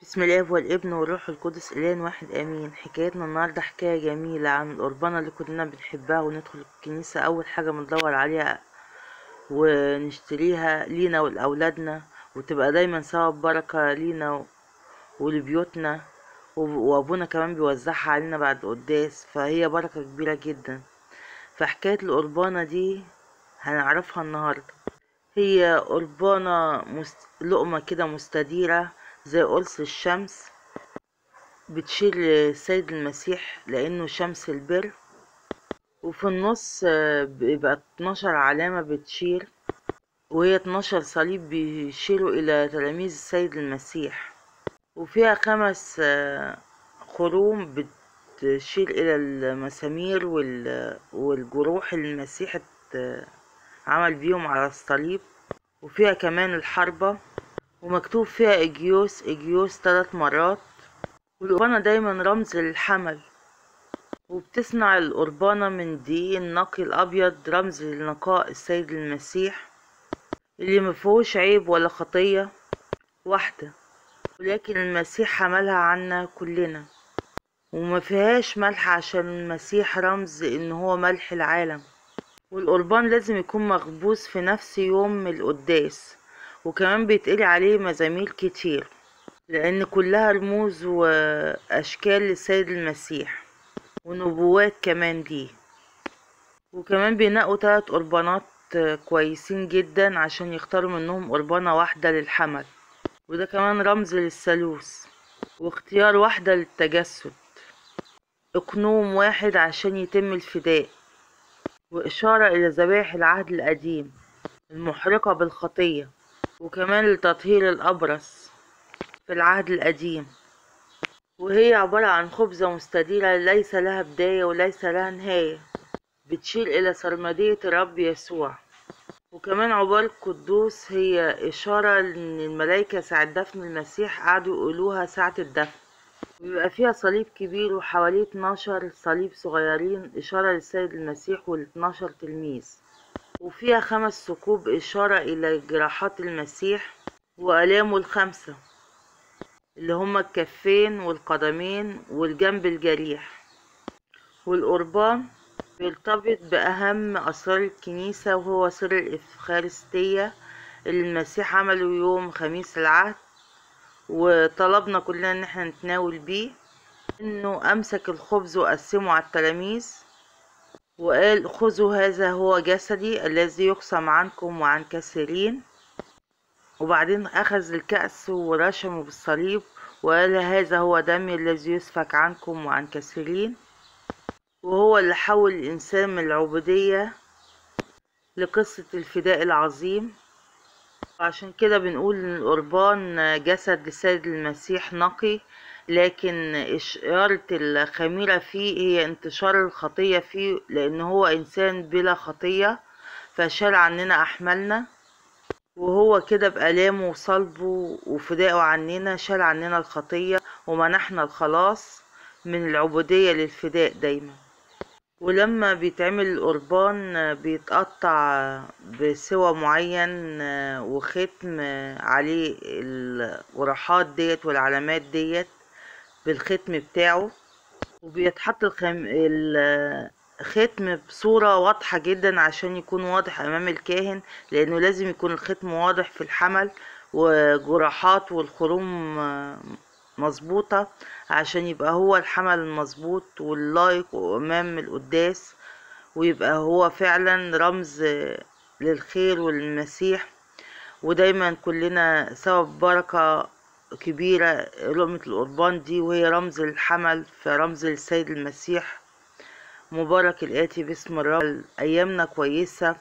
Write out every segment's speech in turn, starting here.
بسم الله والابن والروح القدس إله واحد آمين. حكايتنا النهاردة حكاية جميلة عن القربانة اللي كلنا بنحبها وندخل الكنيسة أول حاجة بندور عليها ونشتريها لينا ولأولادنا، وتبقى دايما سبب بركة لينا ولبيوتنا، وأبونا كمان بيوزعها علينا بعد قداس، فهي بركة كبيرة جدا. فحكاية القربانة دي هنعرفها النهاردة. هي قربانة لقمة كده مستديرة زي قرص الشمس، بتشير للسيد المسيح لأنه شمس البر، وفي النص بيبقى 12 علامة بتشير، وهي 12 صليب بيشيروا إلى تلاميذ السيد المسيح، وفيها 5 خروم بتشير إلى المسامير والجروح اللي المسيح عمل بيهم على الصليب، وفيها كمان الحربة، ومكتوب فيها إجيوس 3 مرات. والقربانة دايما رمز للحمل، وبتصنع القربانة من دقيق النقي الأبيض، رمز لنقاء السيد المسيح اللي مفيهوش عيب ولا خطية واحدة، ولكن المسيح حملها عنا كلنا، وما فيهاش ملح عشان المسيح رمز إن هو ملح العالم. والقربان لازم يكون مخبوز في نفس يوم القداس، وكمان بيتقري عليه مزامير كتير لأن كلها رموز وأشكال للسيد المسيح ونبوات كمان ليه. وكمان بينقوا 3 قربانات كويسين جدا عشان يختاروا منهم قربانة واحدة للحمل، وده كمان رمز للثالوث، واختيار واحدة للتجسد، اقنوم واحد عشان يتم الفداء، وإشارة إلى ذبائح العهد القديم المحرقة بالخطية، وكمان لتطهير الأبرص في العهد القديم. وهي عبارة عن خبزة مستديرة ليس لها بداية وليس لها نهاية، بتشير إلى سرمدية الرب يسوع. وكمان عقبال القدوس هي إشارة إن الملائكة ساعة دفن المسيح قعدوا يقولوها ساعة الدفن، ويبقى فيها صليب كبير وحواليه 12 صليب صغيرين إشارة للسيد المسيح وال12 تلميذ، وفيها 5 ثقوب إشارة إلى جراحات المسيح وآلامه ال5 اللي هما الكفين والقدمين والجنب الجريح. والقربان بيرتبط بأهم أسرار الكنيسة، وهو سر الإفخارستية اللي المسيح عمله يوم خميس العهد، وطلبنا كلنا ان احنا نتناول بيه. انه امسك الخبز وقسمه على التلاميذ وقال: خذوا هذا هو جسدي الذي يقسم عنكم وعن كثيرين. وبعدين اخذ الكأس ورشمه بالصليب وقال: هذا هو دمي الذي يسفك عنكم وعن كثيرين. وهو اللي حول الانسان من العبودية لقصة الفداء العظيم. وعشان كده بنقول ان القربان جسد للسيد المسيح نقي، لكن إشارة الخميرة فيه هي انتشار الخطية فيه، لأن هو إنسان بلا خطية فشال عننا أحمالنا، وهو كده بآلامه وصلبه وفدائه عننا شال عننا الخطية ومنحنا الخلاص من العبودية للفداء دايما. ولما بيتعمل القربان بيتقطع بسوى معين وختم عليه الجراحات ديت والعلامات ديت بالختم بتاعه، وبيتحط الختم بصورة واضحة جدا عشان يكون واضح امام الكاهن، لانه لازم يكون الختم واضح في الحمل وجراحات والخروم مظبوطة عشان يبقى هو الحمل المظبوط واللايق امام القداس، ويبقى هو فعلا رمز للخير والمسيح. ودايما كلنا سبب بركة كبيرة لقمة القربان دي، وهي رمز الحمل فرمز للسيد المسيح. مبارك الآتي باسم الرب. أيامنا كويسة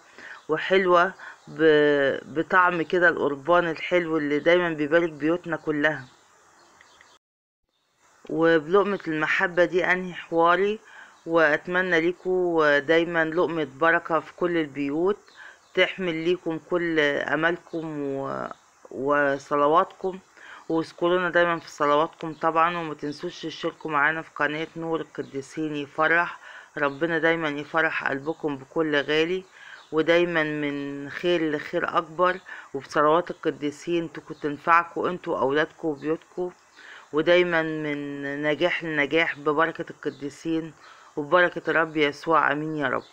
وحلوة بطعم كده القربان الحلو اللي دايما بيبارك بيوتنا كلها. وبلقمة المحبة دي أنهي حواري، وأتمنى ليكم دايما لقمة بركة في كل البيوت تحمل ليكم كل أملكم وصلواتكم. واذكرونا دايما في صلواتكم طبعا، وما تنسوش تشتركوا معانا في قناة نور القديسين يفرح. ربنا دايما يفرح قلبكم بكل غالي، ودايما من خير لخير أكبر، وبصلوات القديسين تنفعكم انتوا وأولادكم وبيوتكم. ودايما من نجاح لنجاح ببركة القديسين وببركة الرب يسوع، امين يا رب.